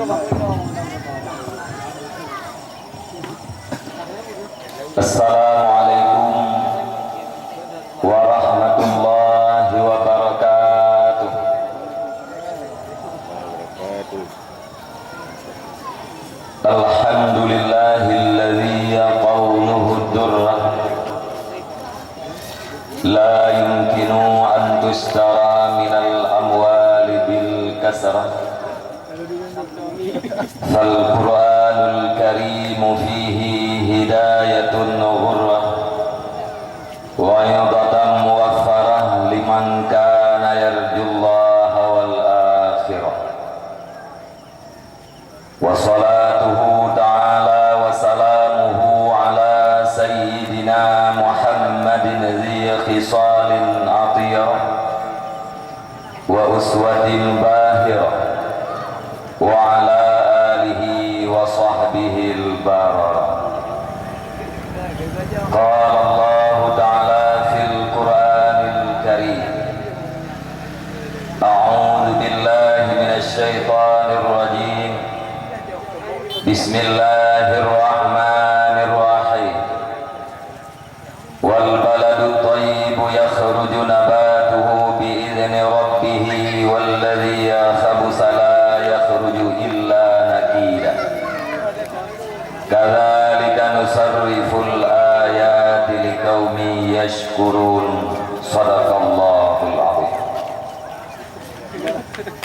Assalamualaikum warahmatullahi wabarakatuh. Alhamdulillahilladzi qawluhu durrah la yumkinu an tustara minal amwali bil kasrah. Fal Qur'anul Karim fihi hidayatun ghurrah wa yadatan muwaffarah liman kana yarjullaha wal akhirah. Wa salatuhu ta'ala wa salamuhu ala sayyidina Muhammadin dhi khisalin atirah wa uswatin bahirah wa ala alihi wa sahbihi al-bararah. Qala Allah ta'ala fil Qur'anil Karim, a'udzu billahi minasy syaithanir rajim. Bismillahirrahmanirrahim. Wal baladu thayyibu yakhruju nabatuhu bi idzni rabbih walladzi khabutha la yakhruju illa nakida. Kadzalika nusarriful ayati liqaumin yashkurun. Shadaqallahul azim.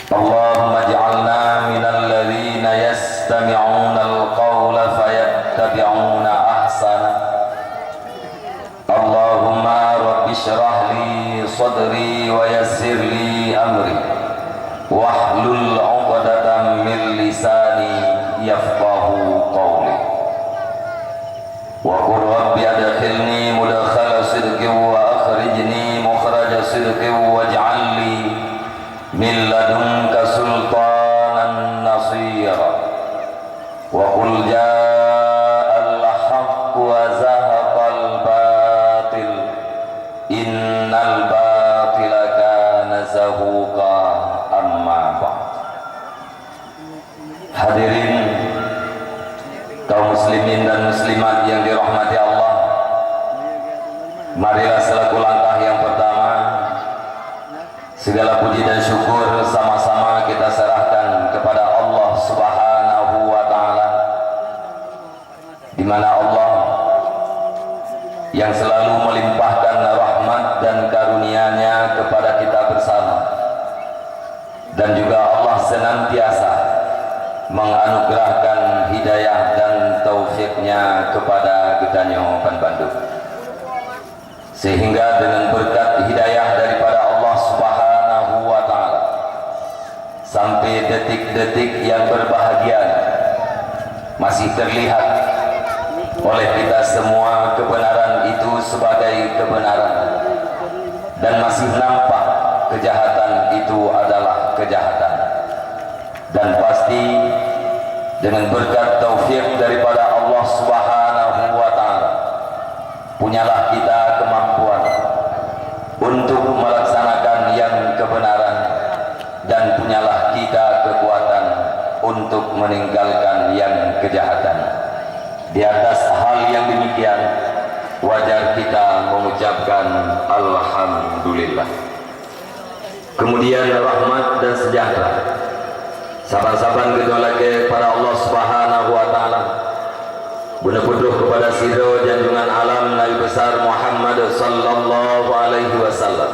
Allahumma ij'alna minal ladzina yastami'una al-qawla fayattabi'una ahsana. Allahumma rabbi shrah li sadri wa yassir li amri wahlul 'uqdatam min lisani yafqahu qawli. Wa qur rabbi adkhilni mudkhala sidqin wa akhrijni mukhraja sidqin waj'al li min ladunka sultanan nasira. Wa qul ja'al haqq wa zahaqal batil innal batila kana zahuqa. Amma ba'd. Hadirin kaum muslimin dan muslimat yang dirahmati Allah, marilah selaku langkah yang pertama segala puji dan syukur sama-sama kita serahkan kepada Allah Subhanahu wa taala, di mana Allah yang selalu melimpahkan rahmat dan karunia-Nya kepada kita bersama, dan juga Allah senantiasa menganugerahkan hidayah dan taufiknya kepada Gedanyo Ban Bandung, sehingga dengan berkat hidayah daripada Allah Subhanahu wa taala sampai detik-detik yang berbahagia masih terlihat oleh kita semua kebenaran itu sebagai kebenaran, dan masih nampak kejahatan itu adalah kejahatan. Dan pasti dengan berkat taufik daripada Allah Subhanahu wa taala, punyalah kita kemampuan untuk melaksanakan yang kebenaran, dan punyalah kita kekuatan untuk meninggalkan yang kejahatan. Di atas hal yang demikian, wajar kita mengucapkan alhamdulillah. Kemudian rahmat dan sejahtera saban-saban gedolake para Allah Subhanahu wa taala, guna puduh kepada sidro janjungan alam Nabi besar Muhammad sallallahu alaihi wasallam.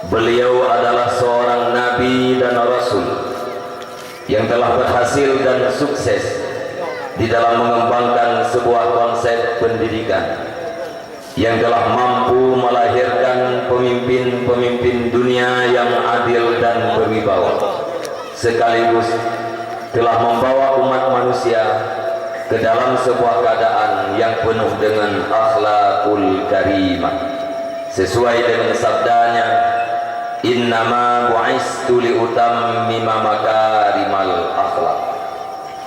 Beliau adalah seorang nabi dan rasul yang telah berhasil dan sukses di dalam mengembangkan sebuah konsep pendidikan yang telah mampu melahirkan pemimpin-pemimpin dunia yang adil dan berwibawa, sekaligus telah membawa umat manusia ke dalam sebuah keadaan yang penuh dengan akhlakul karimah, sesuai dengan sabdanya, innama bu'istu liutammima makarimal akhlak.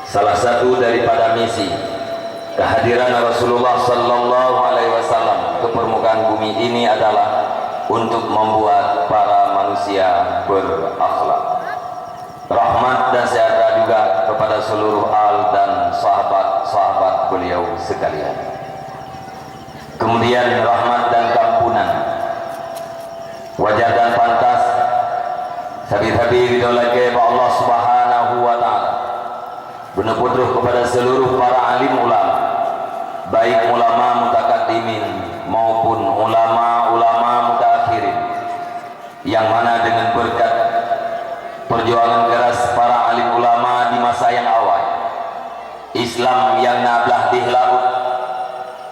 Salah satu daripada misi kehadiran Rasulullah sallallahu alaihi wasallam ke permukaan bumi ini adalah untuk membuat para manusia berakhlak. Rahmat dan sejahtera juga sekalian. Kemudian rahmat dan kampunan, wajar dan pantas sabi-sabi bidolake Allah Subhanahu wa taala benar putra kepada seluruh para alim ulama, baik ulama mutakaddimin maupun ulama-ulama mutakhirin, yang mana dengan berkat perjuangan keras para alim ulama di masa yang awal, Islam yang nablah di laut,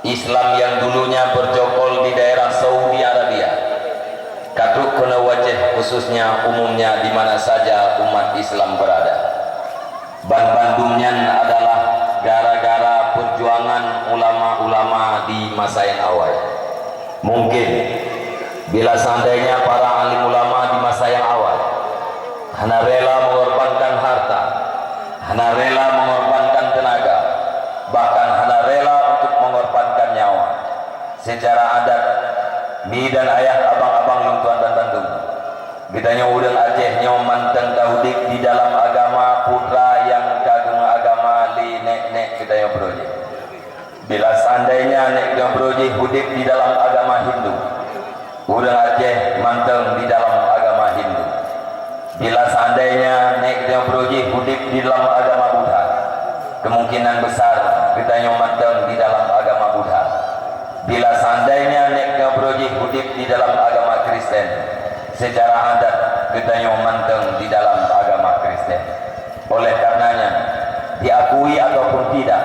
Islam yang dulunya bercokol di daerah Saudi Arabia, katuk kena wajah khususnya umumnya di mana saja umat Islam berada. Bandumnya adalah gara-gara perjuangan ulama-ulama di masa yang awal. Mungkin bila seandainya para alim ulama di masa yang awal hana rela mengorbankan harta, hana rela mengorbankan tenaga, bahkan hana rela untuk mengorbankan nyawa, secara adat mi dan ayah abang-abang luntuan dan bandung bedanya udang Aceh nyawa manteng taudik di dalam agama putra yang kagem agama li nek kita yang beroji. Bila seandainya nek yang beroji hidup di dalam agama Hindu, udang Aceh manteng di dalam agama Hindu. Bila seandainya nek yang beroji hidup di dalam agama Buddha, kemungkinan besar kita yang manteng di dalam agama Buddha. Bila seandainya nek yang beroji hidup di dalam agama Kristen, secara adat kita yang manteng di dalam agama Kristen. Oleh karenanya diakui ataupun tidak,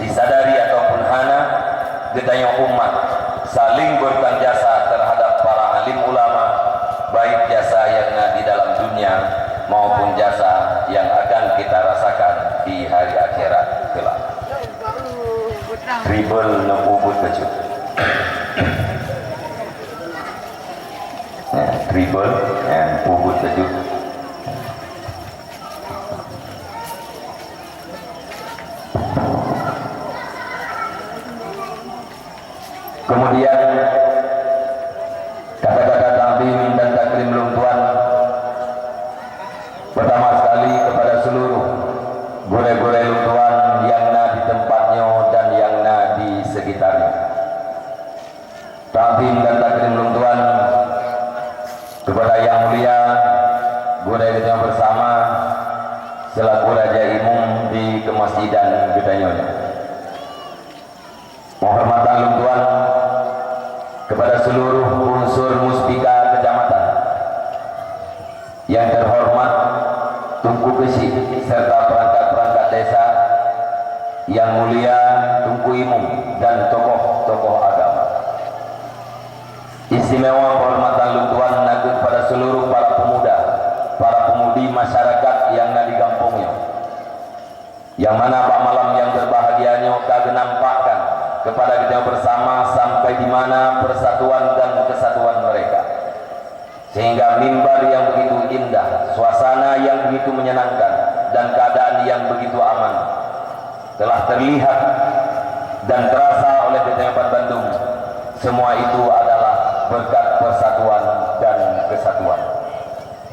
disadari ataupun hana, kita yang umat saling bertanggung jasa terhadap para alim ulama, baik jasa yang di dalam dunia maupun jasa yang akan kita rasakan di hari akhirat kelak. Tribal nembubut kecut. Tribal and bubut kecut. Kemudian kata-kata takdim dan takrim luntuan pertama sekali kepada seluruh gure-gure luntuan yang di tempatnya dan yang di sekitarnya. Takdim dan takrim luntuan kepada yang mulia gure kita bersama selaku Raja Imum di kemasjidan Gedanyonya. Penghormatan luntuan kepada seluruh unsur muspika kecamatan yang terhormat Tunku Kesi serta perangkat-perangkat desa yang mulia Tunku Imum dan tokoh-tokoh agama. Istimewa penghormatan luntuan nakut pada seluruh para pemuda, para pemudi masyarakat yang di kampungnya, yang mana pak malam yang berbahagianya kagak nampakkan kepada kita bersama sampai di mana persatuan dan kesatuan mereka, sehingga mimbar yang begitu indah, suasana yang begitu menyenangkan dan keadaan yang begitu aman telah terlihat dan terasa oleh Kecamatan Bandung. Semua itu adalah berkat persatuan dan kesatuan.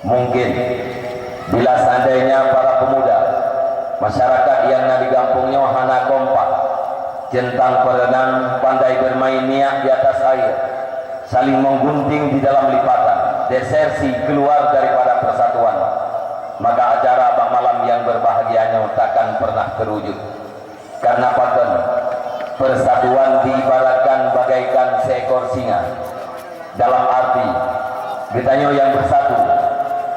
Mungkin bila seandainya para pemuda masyarakat yang di kampungnya hana kompak, centang berenang, pandai bermain niat di atas air, saling menggunting di dalam lipatan, desersi keluar daripada persatuan, maka acara Bang Malam yang berbahagianya takkan pernah terwujud. Karena paten persatuan diibaratkan bagaikan seekor singa, dalam arti getanya yang bersatu,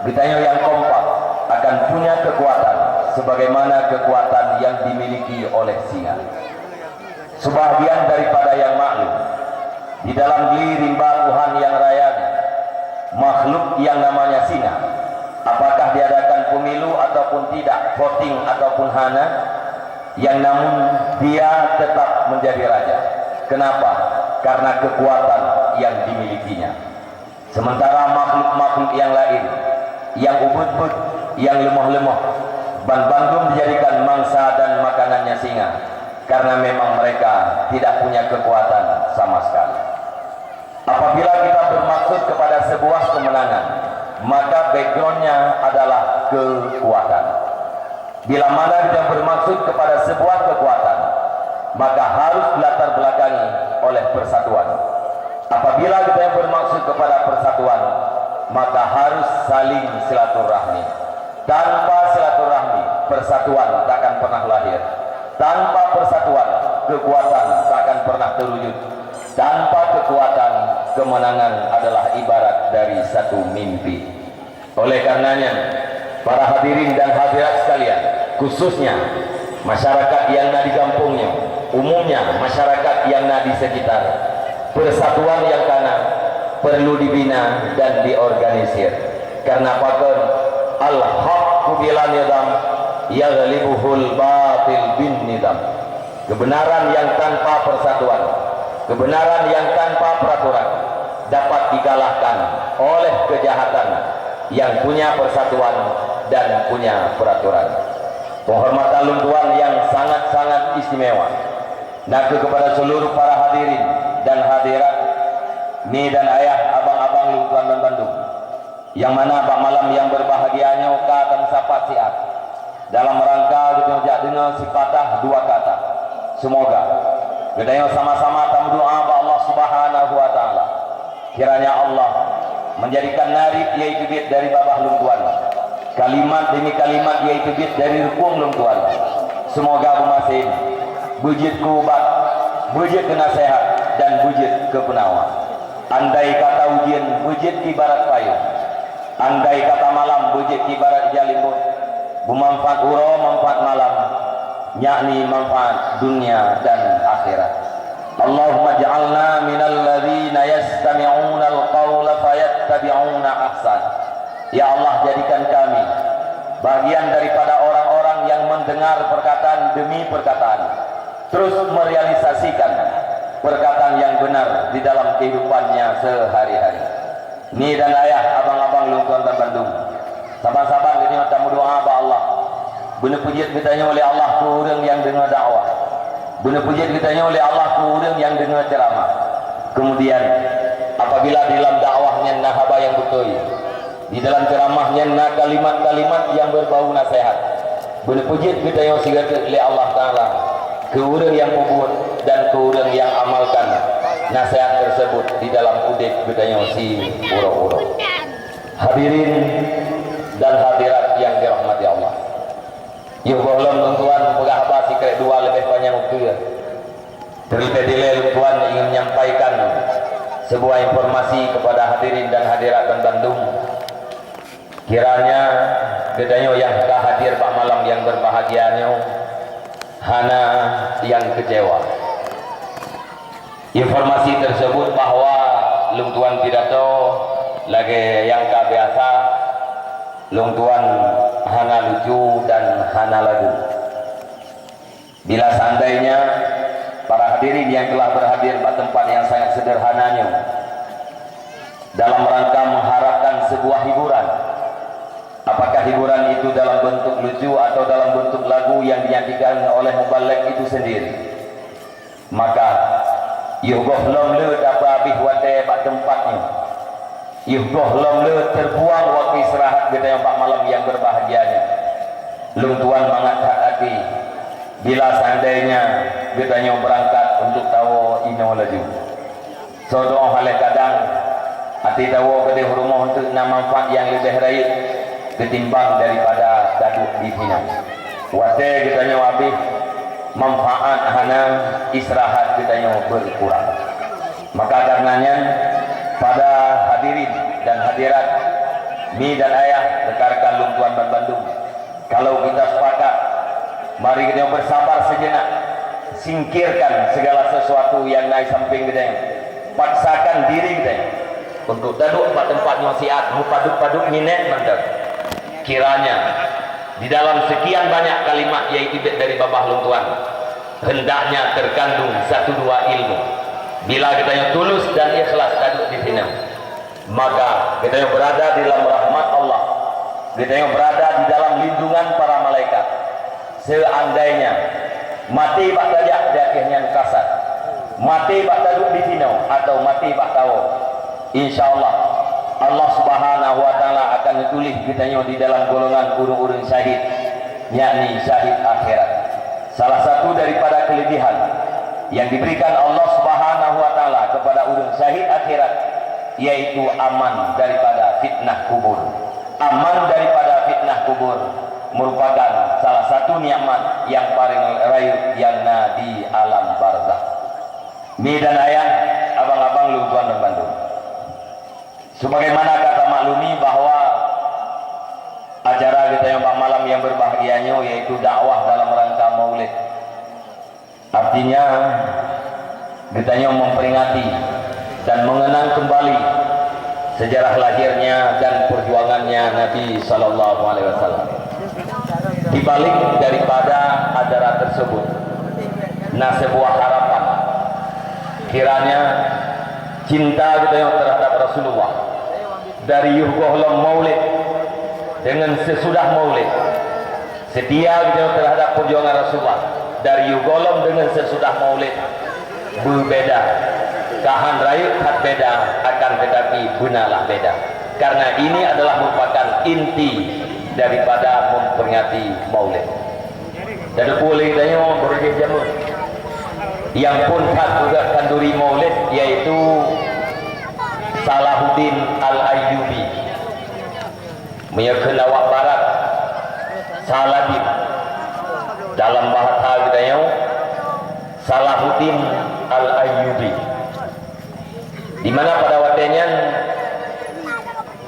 getanya yang kompak akan punya kekuatan sebagaimana kekuatan yang dimiliki oleh singa. Sebahagian daripada yang maklum di dalam geli rimba Tuhan yang rayanya, makhluk yang namanya singa, apakah diadakan pemilu ataupun tidak, voting ataupun hana, yang namun dia tetap menjadi raja. Kenapa? Karena kekuatan yang dimilikinya. Sementara makhluk-makhluk yang lain, yang ubud-ubud, yang lemah-lemah, bandung dijadikan mangsa dan makanannya singa, karena memang mereka tidak punya kekuatan sama sekali. Apabila kita bermaksud kepada sebuah kemenangan, maka backgroundnya adalah kekuatan. Bila mana kita bermaksud kepada sebuah kekuatan, maka harus dilatar belakangi oleh persatuan. Apabila kita yang bermaksud kepada persatuan, maka harus saling silaturahmi. Tanpa silaturahmi, persatuan takkan pernah lahir. Tanpa persatuan, kekuatan takkan pernah terwujud. Tanpa kekuatan, kemenangan adalah ibarat dari satu mimpi. Oleh karenanya, para hadirin dan hadirat sekalian, khususnya masyarakat yang ada di kampungnya, umumnya masyarakat yang ada di sekitar, persatuan yang kana perlu dibina dan diorganisir. Karena pakar al-haqqu bila nidam yaghlibuhul batil bin nidam. Kebenaran yang tanpa persatuan, kebenaran yang tanpa peraturan dapat dikalahkan oleh kejahatan yang punya persatuan dan punya peraturan. Penghormatan luntuan yang sangat-sangat istimewa nak kepada seluruh para hadirin dan hadirat, ni dan ayah, abang-abang luntuan dan Bandung, yang mana pak malam yang berbahagianya kata sapat siat dalam rangka kita dengar si patah dua kata. Semoga kita sama-sama berdoa kepada Allah Subhanahu wa taala, kiranya Allah menjadikan narib yaitu bit dari babah luntuan, kalimat demi kalimat yaitu bit dari rukun luntuan. Semoga bumasin bujit kubat, bujit ke nasihat dan bujit ke penawa. Andai kata ujian bujit ibarat payung, andai kata malam bujit ibarat jalimbut, bermanfaat uro manfaat malam, yakni manfaat dunia dan akhirat. Allahumma ja'alna minal ladzina yastami'una al-qawla fayattabi'una ahsan. Ya Allah, jadikan kami bagian daripada orang-orang yang mendengar perkataan demi perkataan, terus merealisasikan perkataan yang benar di dalam kehidupannya sehari-hari. Ni dan ayah, abang-abang luntuan dan Bandung, sabar-sabar kita tamu doa kepada Allah. Benar puji kitanya oleh Allah ku orang yang dengar dakwah. Benar puji kitanya oleh Allah ku orang yang dengar ceramah. Kemudian apabila di dalam dakwahnya nah haba yang betul, di dalam ceramahnya nah kalimat-kalimat yang berbau nasihat, benar puji kitanya oleh Allah Taala ke orang yang membuat dan ke orang yang amalkan nasihat tersebut di dalam udek kitanya si uro-uro. Hadirin dan hadirat yang dirahmati Allah, ya boleh luntuan pegah apa si kerek dua lebih panjang waktu ya. Terlebih dahulu luntuan ingin menyampaikan sebuah informasi kepada hadirin dan hadirat dan Bandung. Kiranya gedanya yang hadir pak malam yang berbahagianya hana yang kecewa. Informasi tersebut bahwa luntuan pidato lagi yang biasa, luntuan hana lucu dan hana lagu. Bila seandainya para hadirin yang telah berhadir pada tempat yang sangat sederhananya dalam rangka mengharapkan sebuah hiburan, apakah hiburan itu dalam bentuk lucu atau dalam bentuk lagu yang dinyanyikan oleh mubaligh itu sendiri, maka yugoh lomle dapat habis wate pada tempatnya, yugoh lomle terbuang waktu istirahat kita yang pak malam yang berbahagianya. Luntuan mengangkat hati bila seandainya kita yang berangkat untuk tahu ino laju. So doa halih kadang hati tahu ke rumah untuk manfaat yang lebih baik ketimbang daripada daduk di sini. Wate kita yang habis manfaat hana istirahat kita yang berkurang. Maka karenanya pada hadirin dan hadirat, mi dan ayah rekan-rekan luntuan dan Bandung, kalau kita sepakat, mari kita bersabar sejenak, singkirkan segala sesuatu yang naik samping kita, paksakan diri kita untuk duduk pada tempat yang siat, paduk-paduk minat mantap. Kiranya di dalam sekian banyak kalimat yaitu dari babah luntuan, hendaknya terkandung satu dua ilmu. Bila kita yang tulus dan ikhlas duduk di sini, maka kita yang berada di dalam rahmat Allah, kita yang berada di dalam lindungan para malaikat. Seandainya mati bak tajak di akhirnya kasar, mati bak duduk di sini atau mati bak tahu, insyaallah Allah Subhanahu wa taala akan tulis kita di dalam golongan urung-urung syahid, yakni syahid akhirat. Salah satu daripada kelebihan yang diberikan Allah Subhanahu wa taala kepada urang syahid akhirat, yaitu aman daripada fitnah kubur. Aman daripada fitnah kubur merupakan salah satu nikmat yang paling rayu yang di alam barzakh. Mi dan ayah, abang-abang, luguan dan bandung. Sebagaimana kata maklumi bahwa acara kita yang malam yang berbahagianya yaitu dakwah dalam rangka maulid. Artinya kita memperingati dan mengenang kembali sejarah lahirnya dan perjuangannya Nabi Sallallahu Alaihi Wasallam. Di balik daripada acara tersebut, nah sebuah harapan kiranya cinta kita yang terhadap Rasulullah dari yugohlam maulid dengan sesudah maulid, setia kita terhadap perjuangan Rasulullah dari yugohlam dengan sesudah maulid berbeda. Kahan rayu hat beda, akan tetapi gunalah beda. Karena ini adalah merupakan inti daripada memperingati maulid. Jadi boleh tanya berbagai jamu yang pun tak juga kanduri maulid, yaitu Salahuddin Al-Ayyubi, menyerahkan awak barat Saladin dalam bahasa kita yang Salahuddin Al-Ayyubi, di mana pada waktunya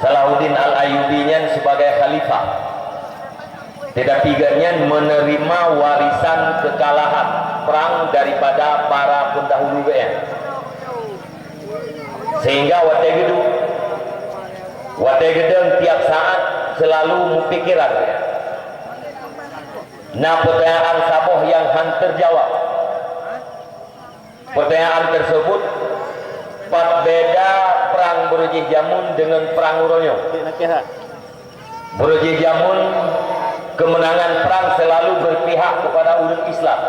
Salahuddin Al-Ayyubi sebagai khalifah, tetapi ganya menerima warisan kekalahan perang daripada para pendahulu sehingga waktu gedeng tiap saat selalu mempikiran nah pertanyaan saboh yang terjawab. Pertanyaan tersebut beda perang Burujih Jamun dengan perang Uronyo. Burujih Jamun kemenangan perang selalu berpihak kepada urang Islam.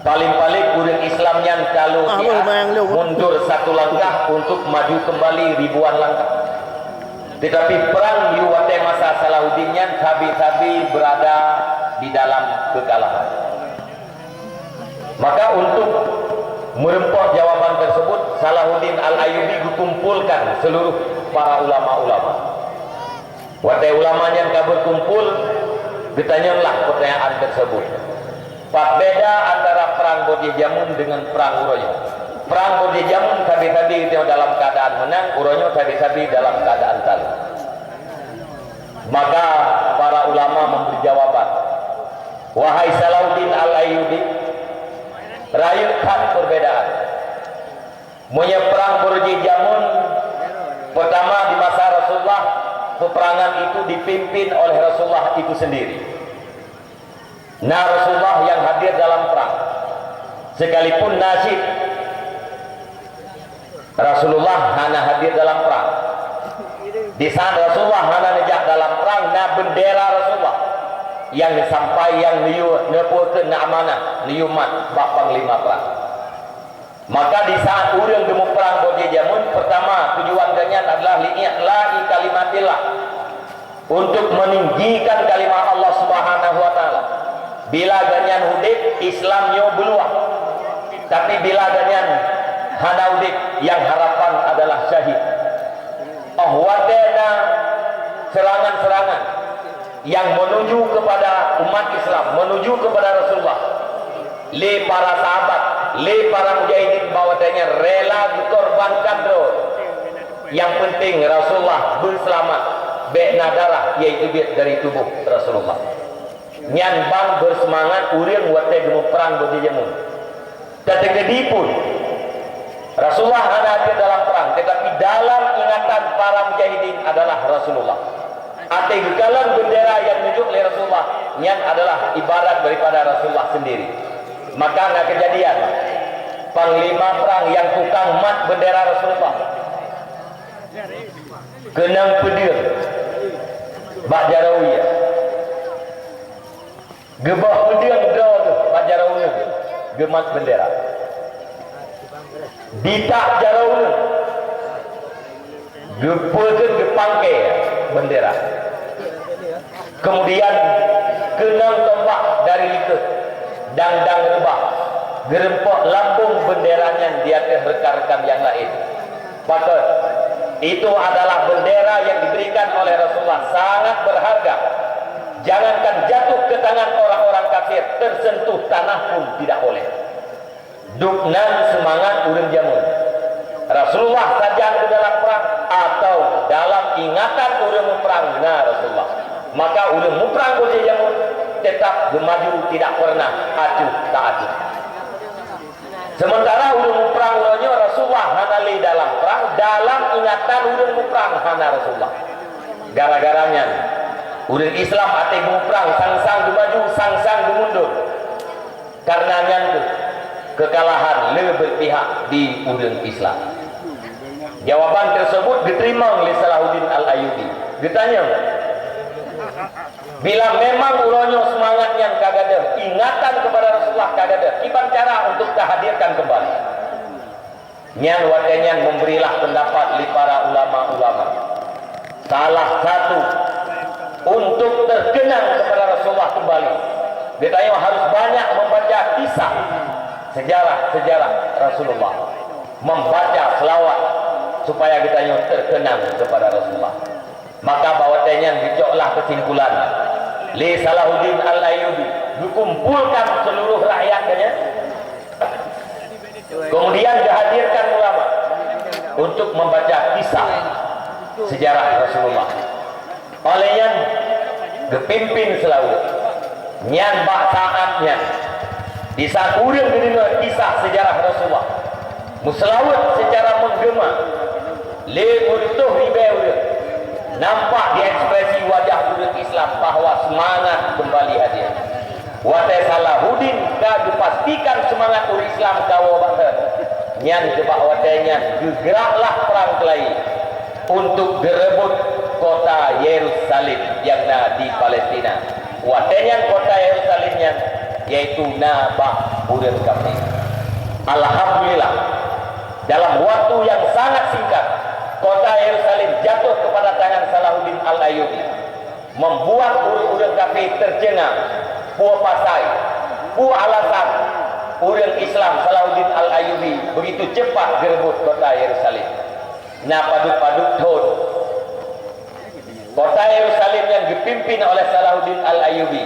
Paling-paling urang Islam yang kalau mundur satu langkah untuk maju kembali ribuan langkah. Tetapi perang di masa Salahuddin yang tabi-tabi berada di dalam kekalahan. Maka untuk merempah jawaban tersebut, Salahuddin Al-Ayyubi dikumpulkan seluruh para ulama-ulama. Waktu ulama yang berkumpul, ditanyalah pertanyaan tersebut. Beda antara perang Burujih Jamun dengan perang Uronyo. Perang Burujih Jamun tadi dalam keadaan menang, Uronyo tadi dalam keadaan kalah. Maka para ulama memberi jawaban, wahai Salahuddin Al-Ayyubi, rayukan perbedaan. Perang Burujih Jamun pertama di masa Rasulullah, peperangan itu dipimpin oleh Rasulullah itu sendiri. Nah, Rasulullah yang hadir dalam perang, sekalipun nasib Rasulullah hanya hadir dalam perang. Di saat Rasulullah hanya nejak dalam perang, nah bendera Rasulullah yang sampai yang nepulkan amanah niumat bak panglima perang. Maka di saat urang demo perang Burujih Jamun, pertama tujuan ganyan adalah li'i'la'i kalimatillah, untuk meninggikan kalimat Allah Subhanahu wa taala. Bila ganyan hudib Islamnya beluah, tapi bila ganyan hana hudib yang harapan adalah syahid. Wadena serangan-serangan yang menuju kepada umat Islam, menuju kepada Rasulullah, le para sahabat, le para mujahidin bahwasanya rela dikorbankan terus. Yang penting Rasulullah berselamat, bekna darah yaitu dari tubuh Rasulullah. Nyan bang bersemangat urang waktu demo perang Burujih Jamun. Ketika pun Rasulullah hadir dalam perang, tetapi dalam ingatan para mujahidin adalah Rasulullah. Ate gekalan bendera yang menunjuk oleh Rasulullah, nyan adalah ibarat daripada Rasulullah sendiri. Maka ada kejadian panglima perang yang tukang mat bendera Rasulullah, kenang pedir bak jarawiyah, gebah pedir bak jarawiyah, gemat bendera ditak jarawiyah, gepulkan gepangke bendera, kemudian kenang tombak dari likut, dang rebah gerempok lambung benderanya di atas rekan-rekan yang lain. Patut, itu adalah bendera yang diberikan oleh Rasulullah, sangat berharga. Jangankan jatuh ke tangan orang-orang kafir, tersentuh tanah pun tidak boleh. Duknan semangat urang jamun. Rasulullah sajang ke dalam perang atau dalam ingatan urang perang na Rasulullah. Maka urang perang boleh jamun tetap gemaju, tidak pernah acuh tak acuh. Sementara urang perang ulanya Rasulullah hanali dalam perang, dalam ingatan urang perang hana Rasulullah. Gara-garanya urang Islam ate perang sang-sang gemaju, sang-sang gemundur. Karenanya kekalahan lebih berpihak di urang Islam. Jawaban tersebut diterima oleh Salahuddin Al-Ayyubi. Ditanya, bila memang ulonyo semangat yang kagada, ingatan kepada Rasulullah kagada, iban cara untuk kehadirkan kembali. Nyan watenyan memberilah pendapat li para ulama-ulama. Salah satu untuk terkenang kepada Rasulullah kembali, ditanya harus banyak membaca kisah sejarah Rasulullah, membaca selawat supaya kita terkenang kepada Rasulullah. Maka bawatannya dicoklah kesimpulan li Salahuddin Al-Ayyubi, dikumpulkan seluruh rakyatnya, kemudian dihadirkan ulama untuk membaca kisah sejarah Rasulullah. Olehnya kepimpin selalu nyan baksaatnya disakurang dengan kisah sejarah Rasulullah, muslawat secara menggema le murtuh ribew, nampak di ekspresi wajah urang Islam bahwa semangat kembali hadir. Watai Salahuddin ka dipastikan semangat urang Islam kawo banget. Nyan coba watainya gegeraklah perang kelai untuk direbut kota Yerusalem yang ada di Palestina. Watainya kota Yerusalemnya yaitu Nabah urang kafir. Alhamdulillah, dalam waktu yang sangat singkat kota Yerusalem jatuh kepada tangan Salahuddin Al-Ayyubi, membuat urang kafir tercengang, puas pasai, puas alasan urang Islam Salahuddin Al-Ayyubi begitu cepat direbut kota Yerusalem. Nah paduk-paduk thon kota Yerusalem yang dipimpin oleh Salahuddin Al-Ayyubi,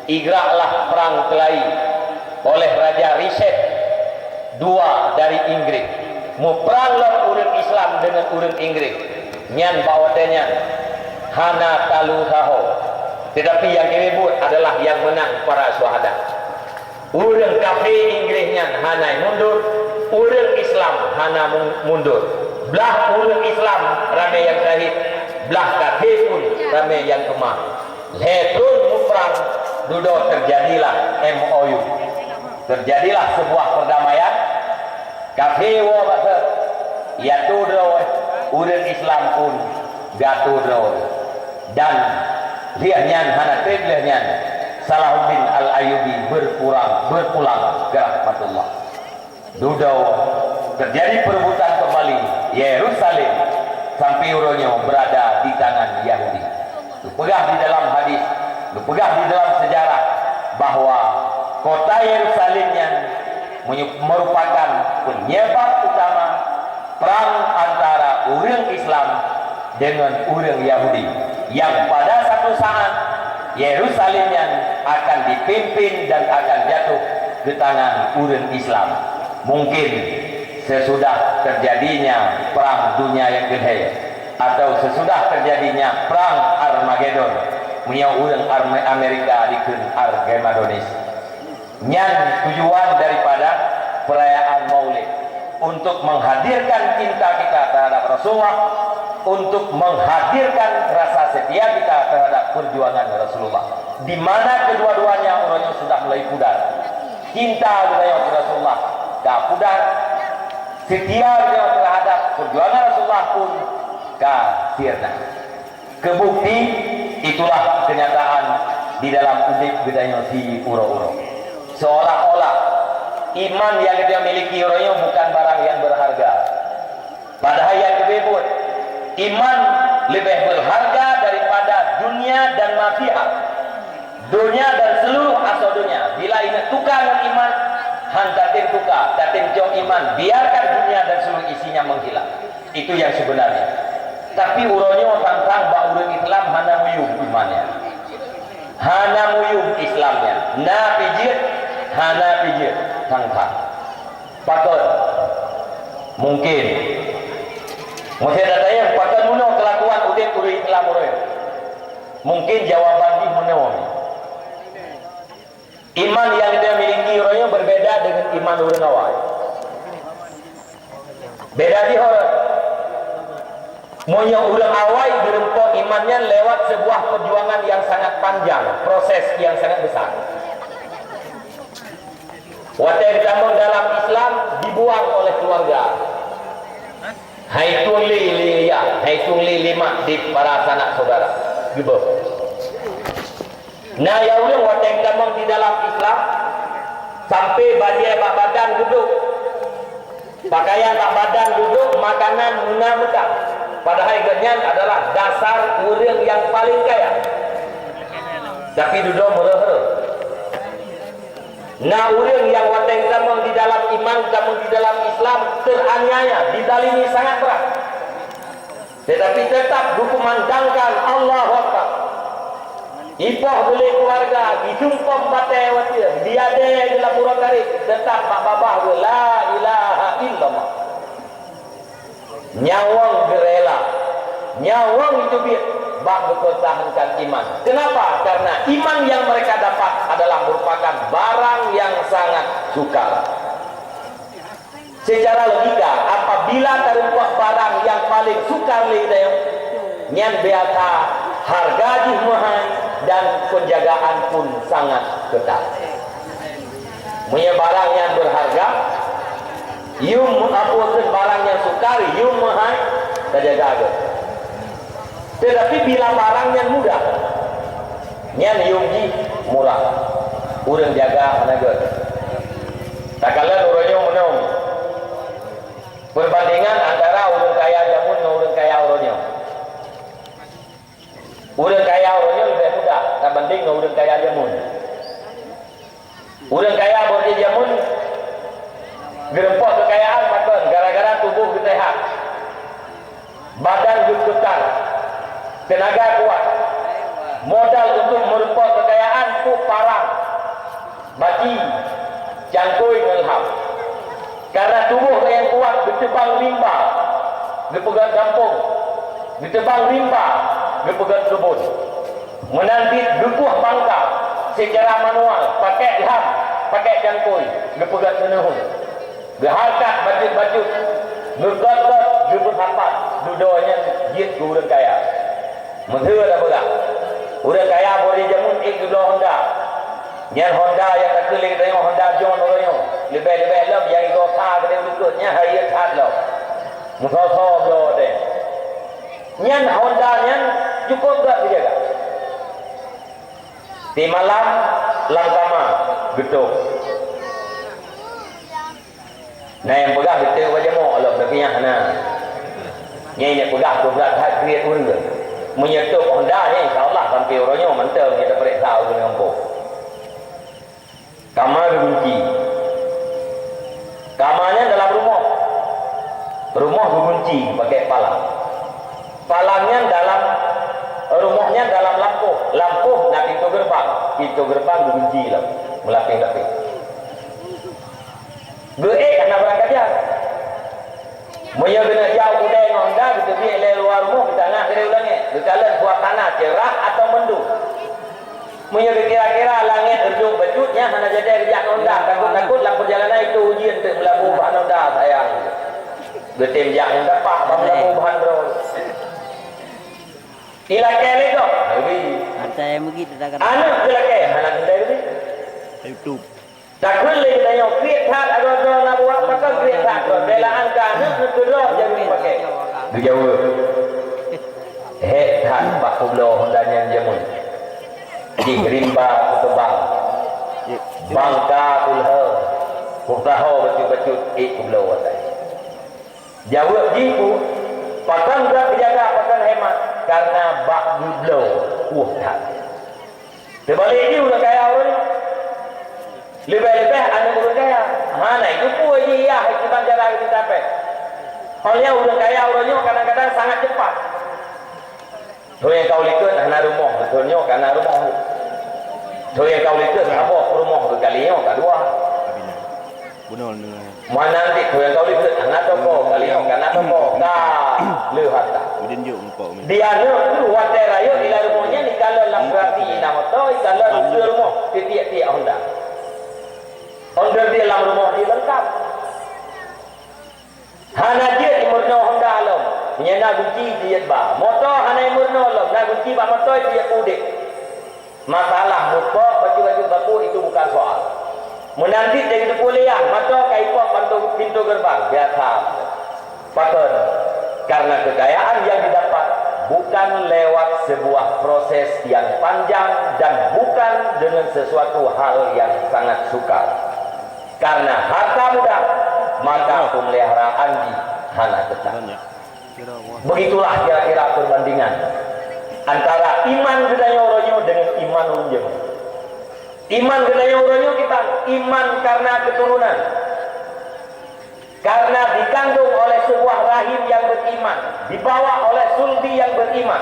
igraklah perang kelahi oleh Raja Rashid II dari Inggris. Mu perang lawan urang Islam dengan urang Inggris. Nyan bawatenya hana talu saho. Tetapi yang diribut adalah yang menang para syuhada. Urang kafir Inggrisnya hana mundur, urang Islam hana mundur. Belah urang Islam ramai yang syahid, belah kafir pun ramai yang kemah. Letun mu perang dudo terjadilah MOU. Terjadilah sebuah perdamaian. Kafir wa baksa yatu draw urang Islam pun gatu draw, dan liahnya hana teblehnya Salahuddin Al-Ayyubi berpulang ke rahmatullah. Dudau terjadi perebutan kembali Yerusalem sampai uronya berada di tangan Yahudi. Dipegah di dalam hadis, dipegah di dalam sejarah bahwa kota Yerusalemnya merupakan penyebab utama perang antara urang Islam dengan urang Yahudi, yang pada satu saat Yerusalemnya akan dipimpin dan akan jatuh ke tangan urang Islam. Mungkin sesudah terjadinya perang dunia yang gede atau sesudah terjadinya perang Armageddon, punya urang Amerika dikeun Armagedonis. Nyan tujuan daripada perayaan Maulid untuk menghadirkan cinta kita terhadap Rasulullah, untuk menghadirkan rasa setia kita terhadap perjuangan Rasulullah, di mana kedua-duanya orangnya sudah mulai pudar. Cinta kita kepada Rasulullah dah pudar, setia kita terhadap perjuangan Rasulullah pun dah sirna. Kebukti itulah kenyataan di dalam udik bedanya si uro-uro. Seolah-olah iman yang kita miliki orangnya bukan barang yang berharga. Padahal yang kebebut, iman lebih berharga daripada dunia dan mafiat. Dunia dan seluruh asal dunia. Bila ini tukar dengan iman, han tatim tuka, tatim jong iman, biarkan dunia dan seluruh isinya menghilang. Itu yang sebenarnya. Tapi uronyo tantang bak urang Islam hana muyung imannya, hana muyung Islamnya, na pijit, hana pijit tangkap. Patut mungkin mungkin datanya patut muno kelakuan udin urang Islam urang. Mungkin jawaban di muno. Iman yang dia miliki orangnya berbeda dengan iman orang awal. Beda di orang. Monya orang awal dirempok imannya lewat sebuah perjuangan yang sangat panjang, proses yang sangat besar. Wadah ditambah dalam Islam dibuang oleh keluarga. Haitun li ya, haitun li lima di para sanak saudara. Gitu. Nah, ya ulang wateng tamang di dalam Islam sampai badan duduk, pakaian badan duduk, makanan guna bekal. Padahal genyan adalah dasar orang yang paling kaya. Tapi duduk murah. Nah, orang yang wateng tamang di dalam iman, tamang di dalam Islam teraniaya, didalimi sangat berat. Tetapi tetap dikumandangkan Allahu Akbar. Ipah boleh keluarga, dijumpam batai watir, dia ada di laporan tarik, tetap pak babah la ilaha illallah. Nyawang gerela, nyawang itu biar bak berpertahankan iman. Kenapa? Karena iman yang mereka dapat adalah merupakan barang yang sangat sukar. Secara logika, apabila terdapat barang yang paling sukar lihat, nyan beata harga mahal dan penjagaan pun sangat ketat. Punya barang yang berharga, yum apapun barang yang sukar, yum mahal, terjaga. Tetapi bila barang yang mudah, nyan yum murah, urang jaga menaga. Tak kala urangnya menang. Perbandingan antara urang kaya jamun dengan urang kaya urangnya. Urang kaya orangnya lebih mudah tak banding dengan urang kaya jamun. Urang kaya boleh jamun gerempok kekayaan patut gara-gara tubuh kita sehat, badan kekal, tenaga kuat, modal untuk merempok kekayaan pun parang, bagi jangkui ngelham. Karena tubuh yang kuat ditebang limbah, dipegang kampung, ditebang limbah, dipegang kebun, menanti dukuh bangka secara manual, pakai ham, pakai jangkui, dipegang menehun, diharkat bajut-bajut, digot-got, diberhapat, dudonya jit urang kaya. Menghir dah pegang. Urang kaya boleh jamun dua Honda. Nyan Honda yang tak keling tengok Honda John orangnya. Lebih-lebih lem yang ikut tak kena lukutnya hari tak lo. Musuh-musuh lo deh. Nyan Honda nyan cukup tak dijaga. Di malam langkama gedung. Nah yang pegang betul wajah mo Allah dah punya nah. Nyai pegang tu berat hati kriat pun. Menyetuk Honda ni insya-Allah sampai orangnya mantap kita periksa dengan kampung. Kamar dikunci. Kamarnya dalam rumah. Rumah dikunci pakai palang. Palangnya dalam rumahnya dalam lampu. Lampu nak pintu gerbang. Pintu gerbang dikunci lah. Melapik-lapik. Geek karena berangkat dia. Moya kena jauh kudai dengan Honda, kita biar le luar rumah, kita nak kena ulangnya. Dikalan suasana cerah atau mendung. Moya kira-kira langit erduk bejutnya, mana jadi kerja Honda. Takut-takut lah perjalanan itu ujian untuk melabuh bahan Honda, sayang. Getim yang dapat melabuh bahan bro. Ilakai le kau? Saya begitu tak kata. Anak ilakai, anak kita ini. YouTube. Tak boleh tanya kriat hat ada nak buat pakai kriat hat. Belaan kan nak terus jadi pakai. Dijauh. Hat 40 Hondanya jamun. Di rimba tebang. Bangka kulha. Kudaho betul-betul kulo watai. Jauh jiku patang tak jaga patang hemat karena bak dublo hat. Terbalik ni udah kaya orang. Lebih-lebih anak orang kaya Mana itu pun dia kita jalan kita capek. Halnya udah kaya orangnya kadang-kadang sangat cepat. Tuh yang kau lihat karena rumah, betulnya karena rumah. Tuh yang kau lihat apa rumah kalinya kedua. Bunuh dengan. Mana nanti tuh yang kau lihat karena toko kalinya karena toko. Nah, lihat tak. Kemudian juga mumpuk. Dia nu luar daerah yo di rumahnya di kalau berarti nama tu kalau di rumah tiap-tiap Honda. Honda di dalam rumah dia lengkap. Hana dia di murno Honda alam. Nyena kunci dia ba. Motor hana murno alam. Na kunci ba motor dia kudik. Masalah muka baju-baju baku itu bukan soal. Menanti jadi kuliah, motor kaipok pintu gerbang biasa. Patut. Karena kekayaan yang didapat bukan lewat sebuah proses yang panjang dan bukan dengan sesuatu hal yang sangat sukar. Karena harta mudah, maka pemeliharaan di hana kecil. Begitulah kira-kira perbandingan antara iman gedanya orangnya dengan iman unjung. Iman gedanya orangnya kita iman karena keturunan. Karena dikandung oleh sebuah rahim yang beriman, dibawa oleh sulbi yang beriman,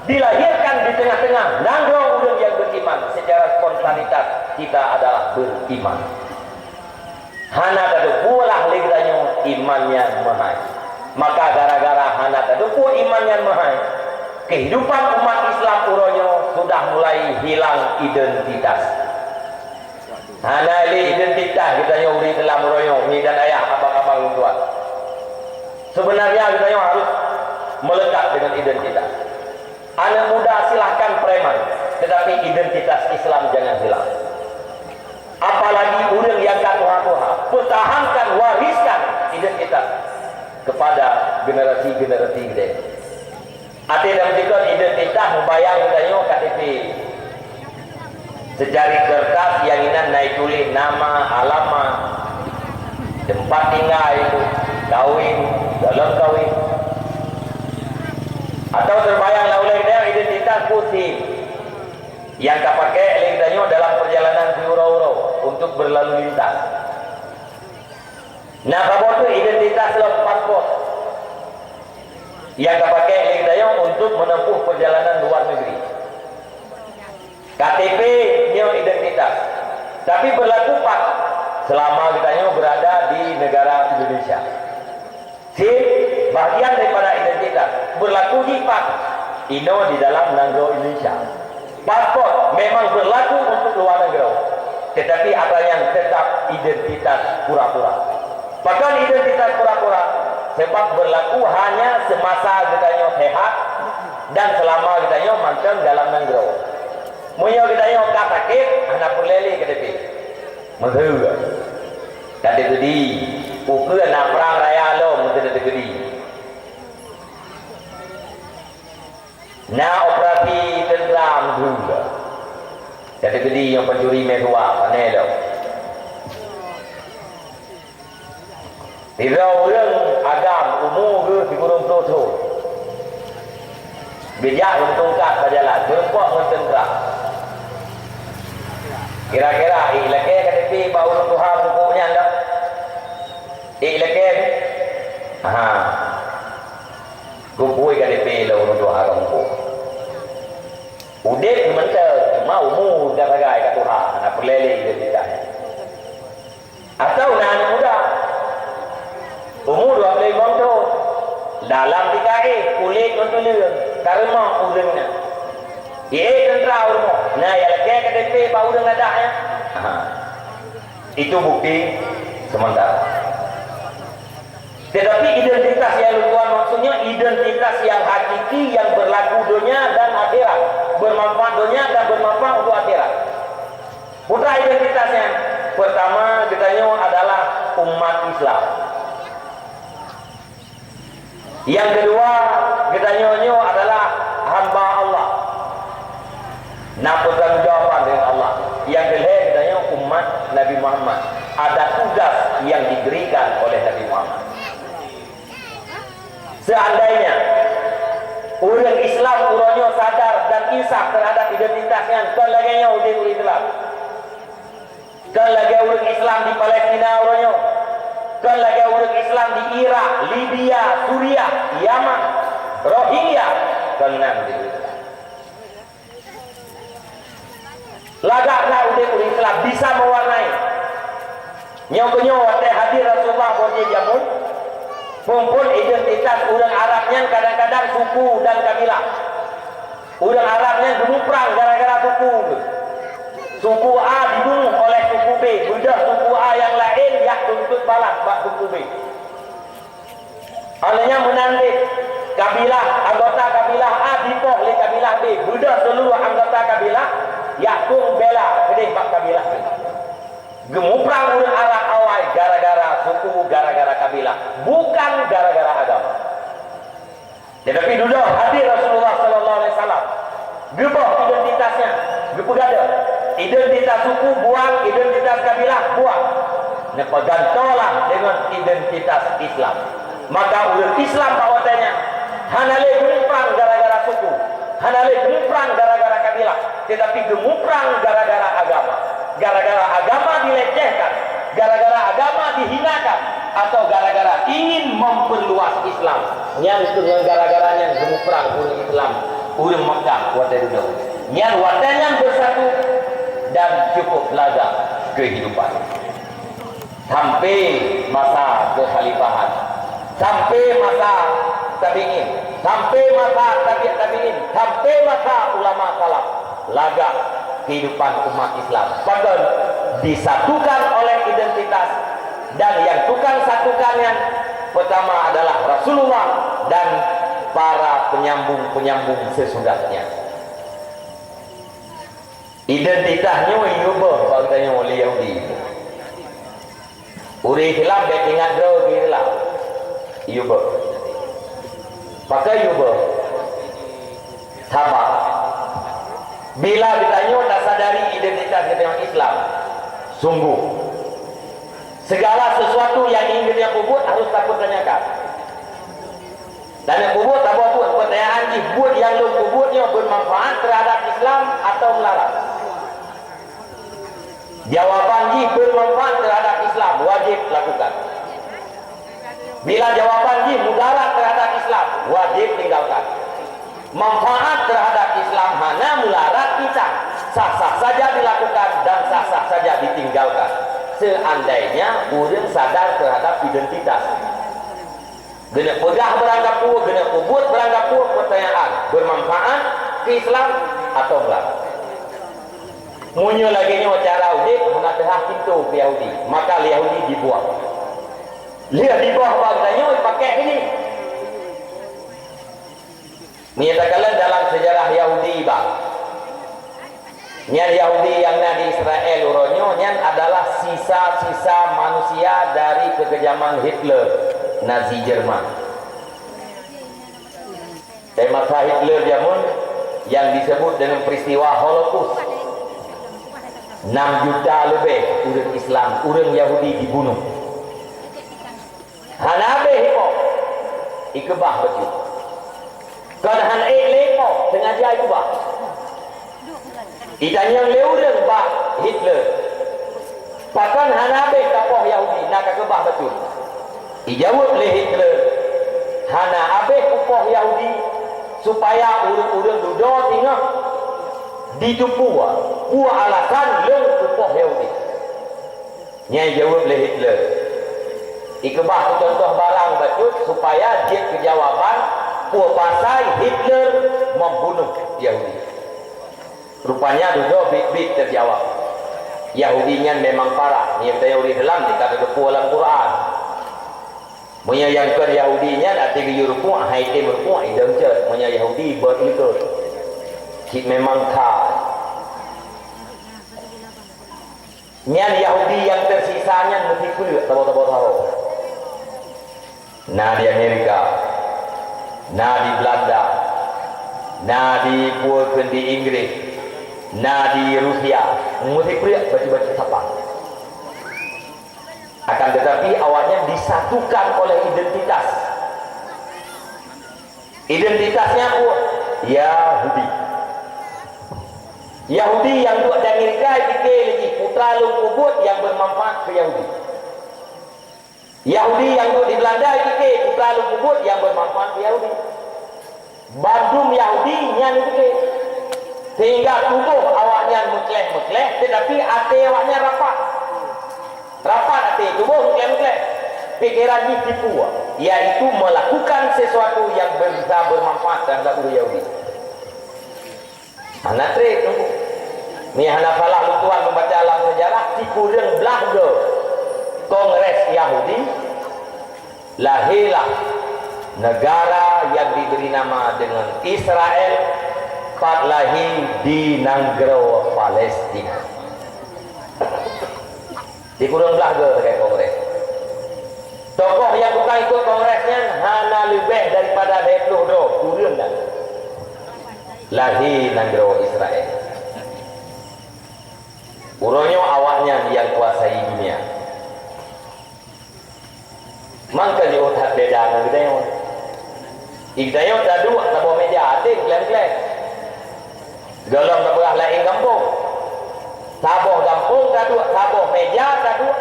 dilahirkan di tengah-tengah nangro ulun yang beriman. Secara spontanitas kita adalah beriman. Hana kadu pulah ligdanya imannya mahai. Maka gara-gara hana kadu pu imannya mahai, kehidupan umat Islam uronyo sudah mulai hilang identitas. Hana li identitas kita uri dalam uronyo mi dan ayah abang-abang tua. Sebenarnya kita harus melekat dengan identitas. Anak muda silahkan preman, tetapi identitas Islam jangan hilang. Apalagi orang yang katuha-tuha, pertahankan, wariskan identitas kepada generasi-generasi gede. Artinya dalam identitas membayang kita KTP, secari kertas yang ini naik tulis nama, alamat, tempat tinggal itu, kawin, dalam kawin, atau terbayanglah oleh dia identitas putih yang tak pakai lingkanya dalam perjalanan di uro-uro untuk berlalu lintas. Nah, kamu itu identitas dalam paspor yang tak pakai lingkanya untuk menempuh perjalanan luar negeri. KTP dia identitas, tapi berlaku pak selama kita berada di negara Indonesia. SIM bagian daripada identitas, berlaku di pak Ino di dalam negara Indonesia. Paspor memang berlaku untuk luar negeri, tetapi ada yang tetap identitas pura-pura. Bahkan identitas pura-pura sebab berlaku hanya semasa kita sehat dan selama kita macam dalam negeri. Munyo kita kata sakit, anak perleli KTP. Mahu kata gedi, ukur nak perang raya lo mesti ada gedi. Nah operasi tentram juga. Kata gedi yang pencuri mehua panel lo. Tidak orang agam umur ke digurung proto. Bijak mentungkat berjalan, berempat mententram. Kira-kira ilake KTP bau Tuhan bukunya anda ilake kumpul KTP lo untuk Tuhan buku udah mental mau mu dah bagai kat Tuhan nak pelele identitasnya atau anak muda umur 25 tahun dalam DKI kulit untuk lirang karma ulangnya tentera rumah. Nah, yang lagi KTP bau dengan adanya. Itu bukti sementara. Tetapi identitas yang luar maksudnya identitas yang hakiki yang berlaku dunia dan akhirat, bermanfaat dunia dan bermanfaat untuk akhirat. Putra identitasnya pertama kita adalah umat Islam. Yang kedua kita adalah hamba Allah. Nah, pertanggungjawaban dengan Allah. Yang kedua katanya umat Nabi Muhammad. Ada tugas yang diberikan oleh Nabi Muhammad. Seandainya orang Islam urangnya sadar dan insaf terhadap identitasnya, kan lagi udah Islam. kan lagi orang Islam di Palestina orangnya, kan lagi orang Islam di Irak, Libya, Suriah, Yaman, Rohingya, kan nanti lagaklah udah Islam bisa mewarnai nyokonyo waktu hadir Rasulullah bagi jamun kumpul identitas orang Arabnya kadang-kadang suku dan kabilah. Orang Arabnya dulu perang gara-gara suku A dibunuh oleh suku B, budak suku A yang lain yang tuntut balas bak suku B. Olehnya menandik kabilah, anggota kabilah A dipoh oleh kabilah B, budak seluruh anggota kabilah yakung bela kedih bak kabilah B. Gemuprang orang Arab awal gara-gara suku, gara-gara kabilah, bukan gara-gara agama. Tetapi dulu hadir Rasulullah sallallahu alaihi wasallam. Gebah identitasnya, gepegada. Identitas suku buang, identitas kabilah buang. Nepegan tolak dengan identitas Islam. Maka ulah Islam bawatanya hanale gemuprang gara-gara suku, hanale gemuprang gara-gara kabilah, tetapi gemuprang gara-gara agama. Gara-gara agama dilecehkan, gara-gara agama dihinakan, atau gara-gara ingin memperluas Islam. Yang itu dengan gara-garanya gemuprang urang Islam, urang Mekah wadah dulu. Yang wadahnya bersatu dan cukup laga kehidupan. Sampai masa kekhalifahan, sampai masa tabi'in, sampai masa tabi'in, sampai masa ulama salaf, laga kehidupan umat Islam. Padahal disatukan oleh identitas, dan yang tukang satukannya pertama adalah Rasulullah dan para penyambung-penyambung sesudahnya. Identitasnya Yubah baktanya oleh Yahudi. Uri Islam dia ingat draw Islam Yubah. Pakai Yubah sabar. Bila ditanya tak sadari identitas kita Islam, sungguh segala sesuatu yang ingin dia buat harus takut tanyakan. Dan yang buat tak buat pertanyaan buat yang lu buatnya bermanfaat terhadap Islam atau melarang. Jawaban bermanfaat terhadap Islam wajib lakukan. Bila jawaban mudarat terhadap Islam wajib tinggalkan. Manfaat terhadap Islam hanya melarat kita sah-sah saja dilakukan dan sah-sah saja ditinggalkan seandainya orang sadar terhadap identitas. Gena pedah beranggap pun, gena kubut beranggap pun pertanyaan bermanfaat ke Islam atau melarang. Munyo lagi ni cara udik mengatah pintu ke Yahudi, maka Yahudi dibuang. Lihat di bawah bangsanya pakai ini. Menyatakan dalam sejarah Yahudi bang, nyan Yahudi yang ada di Israel uronyo nyan adalah sisa-sisa manusia dari kekejaman Hitler, Nazi Jerman. Masa Hitler jamun yang disebut dengan peristiwa Holocaust, 6 juta lebih orang Islam, orang Yahudi dibunuh. Hanabe hiko ikebah betul. Kan han lepo sengaja ikebah. Itanya leureun ba Hitler. Pakan hanabe kapoh Yahudi nak kebah betul. Ijawab le Hitler. Hana abe kupoh Yahudi supaya urang-urang dudo tinggal ditupua. Pua alasan leung kupoh Yahudi. Nya jawab le Hitler. Ikebah contoh barang betul supaya dia kejawaban pua pasal Hitler membunuh Yahudi. Rupanya dulu bit-bit terjawab. Yahudinya memang parah. Ni kita Yahudi dalam dikata depu dalam Quran. Punya yang ke Yahudinya nanti ke Europe hai tem rupu idam je. Punya Yahudi berilmu. Kit memang khas. Nyan Yahudi yang tersisanya mesti kulit tahu. Nah di Amerika, nah di Belanda, nah di bukan di Inggris, nah di Rusia, mesti kulit baca-baca siapa. Akan tetapi awalnya disatukan oleh identitas. Identitasnya Yahudi. Yahudi yang buat di Amerika fikir lagi putra Lungkubut yang bermanfaat ke Yahudi. Yahudi yang duduk di Belanda itu putra Lungkubut yang bermanfaat ke Yahudi. Bandung Yahudi yang itu sehingga tubuh awaknya mekleh-mekleh, tetapi hati awaknya rapat hati, tubuh mekleh-mekleh. Pikiran ditipu, yaitu melakukan sesuatu yang bisa bermanfaat terhadap Yahudi. Anak trik tunggu. Ni hana salah lu tuan membaca alam sejarah tikureng belahga Kongres Yahudi, lahirlah negara yang diberi nama dengan Israel, lahir di Nanggro Palestina. Tikureng belahga terkait Kongres. Tokoh yang bukan ikut kongresnya hana lebih daripada 20 kurun dah. Lahir Nanggro Israel. Uronyo awaknya yang kuasai dunia. Mangka jauh tak beda dengan Igdayo. Igdayo dah dua tak bawa meja ating klem-klem. Galam tak boleh lain kampung. Saboh kampung dah dua, saboh meja dah dua.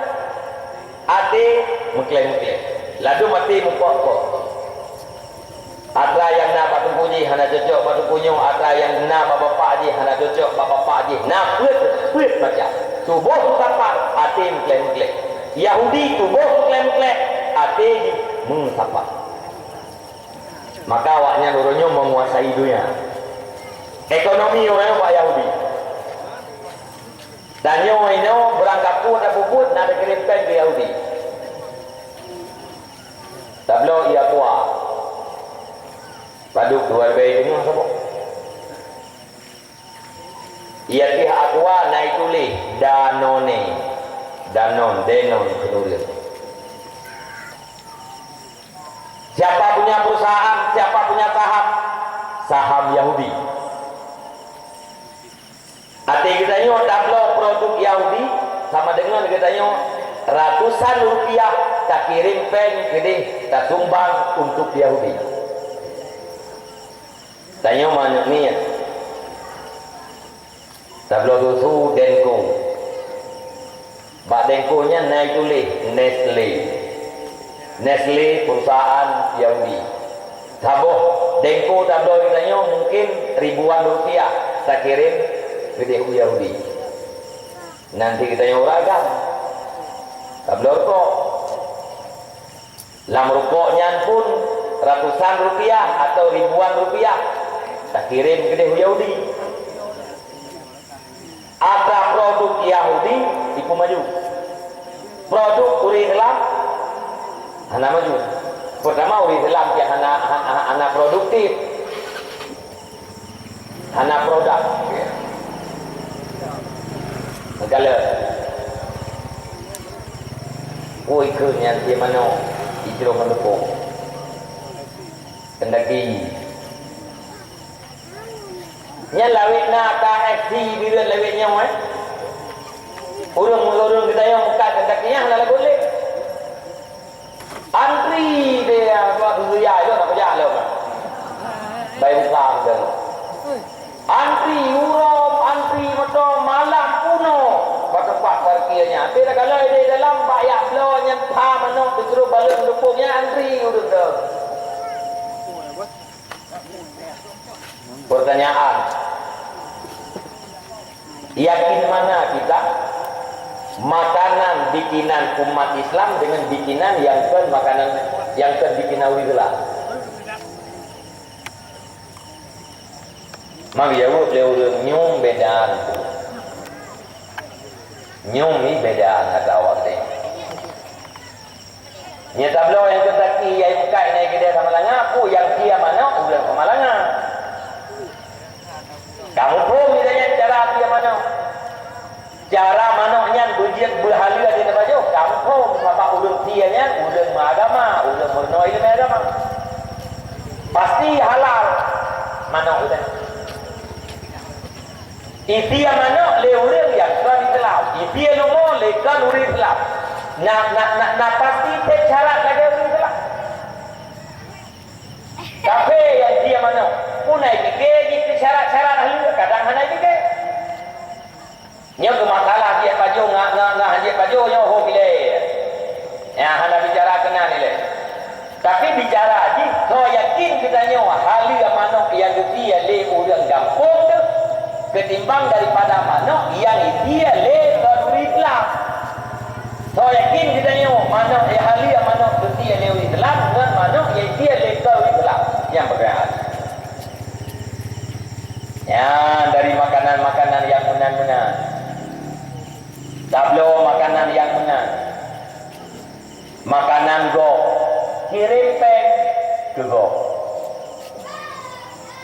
Ating mengklaim-klaim. Lalu mati mempok-pok. Ada yang nak batu puji hana cocok batu punyo, ada yang nak bapak ji hana cocok bapak ji. Nak put baca. Tubuh mengkapar, hati mengklaim-klaim. Yahudi tubuh mengklaim-klaim, hati mengkapar. Maka awaknya lorongnya menguasai dunia. Ekonomi orang Pak Yahudi. Dan ini berangkat pun ada bubut nak dikirimkan ke Yahudi. Tablo ia tua. Paduk dua bayi dengar apa? Ia pihak aqua naik tulis Danon kenulir. Siapa punya perusahaan, siapa punya saham Yahudi. Arti kita nyo tablo produk Yahudi sama dengan kita nyo ratusan rupiah tak kirim pen gede tak sumbang untuk Yahudi. Tanya mana ni ya? Tablo tu Denko. Bak Denko nya naik tulis Nestle perusahaan Yahudi. Saboh Denko tablo kita nyo mungkin ribuan rupiah tak kirim ke Yahudi. Nanti kita yang ragam tablo rokok lam rokoknya pun ratusan rupiah atau ribuan rupiah tak kirim ke Yahudi. Ada produk Yahudi iku maju, produk uri Islam hana maju. Pertama uri Islam dia hana produktif, hana produk. Segala ikutnya dia mana hijrah mendukung kendaki nya lawit na KFC bila lawitnya urung kita yang buka kendakinya hala boleh antri dia buat dunia itu nak kerja lo baik bukan dah antri Europe antri motor malam puno tempat parkirnya tapi kalau di dalam bayar blow yang pa manok disuruh balik mendukungnya antri urut dah. Pertanyaan, yakin mana kita makanan bikinan umat Islam dengan bikinan yang makanan yang bikinan Islam? Mami ya bu, lewat nyum bedaan, nyum ni bedaan kata awak ni. Nyata beliau yang ketaki yang kai naik ke dia sama langa, aku yang dia mana ulang sama langa. Kamu pun misalnya cara dia mana? Cara manaknya bujiat berhala di tempat jauh. Kamu pun bapak ulung tianya, ulung agama, ulung murno ilmu agama. Pasti halal. Mana udah? Itia mana leurel yang kan Islam. Itia lomo lekan uri Islam. Na pasti syarat lagi uri Islam. Tapi yang dia mana? Punai ke syarat-syarat ahli kadang mana ke? Nya ke masalah dia pajong kita nyawa hali manuk yang dia le urang gampung tu ketimbang daripada manuk yang dia le ke Islam. So yakin kita nyawa manuk yang hali manuk dia le Islam dengan manuk yang dia le ke Islam yang berbeza. Ya, dari makanan-makanan yang benar-benar. Tablo makanan yang benar. Makanan go kirim peng ke go.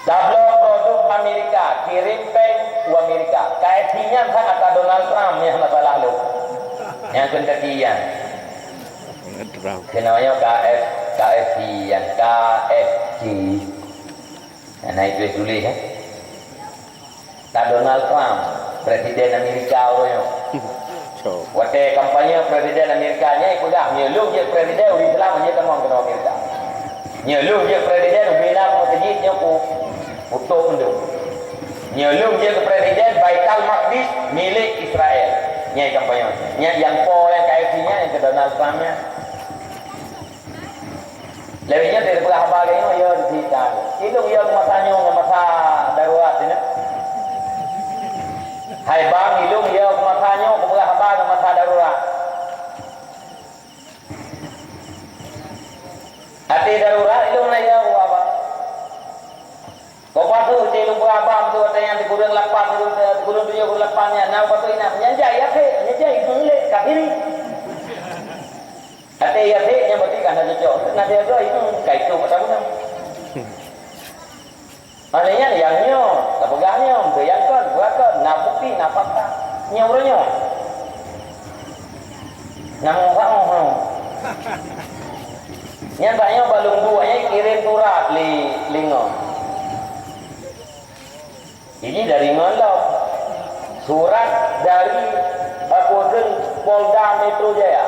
Tablo produk Amerika kirim peng ke Amerika. KFC-nya sangat ke Donald Trump yang masa lalu. Yang kesekian. Kenapa KFC yang KFC. Nah itu tulis ya. Ka Donald Trump, Presiden Amerika orangnya. Waktu kampanye Presiden Amerikanya ikut dah. Nyeluk je Presiden Islam je teman kena Amerika. Nyeluk je Presiden bilang masjidnya utuh penduk. Nyeluk je ke Presiden Baitul Maqdis milik Israel. Nyai kampanye. Nyai yang yang KFC-nya yang ke Donald Trump-nya. Lebihnya dari belah bagian ya dicerita. Itu dia masanya masa darurat ini. Hai bang ilung dia masanya belah bagian masa darurat. Hati darurat ilung na ya apa? Kau pasal je ilung berabam tu ada yang di gudang 8 tu di gudang 78-nya. Nah waktu ini menyanjai ya ke? Menyanjai itu le kafiri. Ada ya dek yang berarti kan ada jauh. Nanti ada itu kait tu macam mana? Malahnya yang nyo, tak pegangnya, bayangkan, buatkan, nak bukti, nak fakta, nyornya. Nang faham. Yang banyak balung buahnya kirim surat lingo. Ini dari mana? Surat dari Polda Metro Jaya.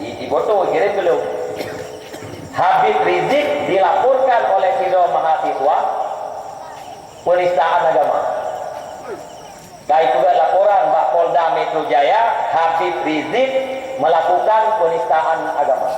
Di foto kirim belum. Habib Rizik dilaporkan oleh sidang mahasiswa penistaan agama. Baik juga laporan Pak Polda Metro Jaya, Habib Rizik melakukan penistaan agama.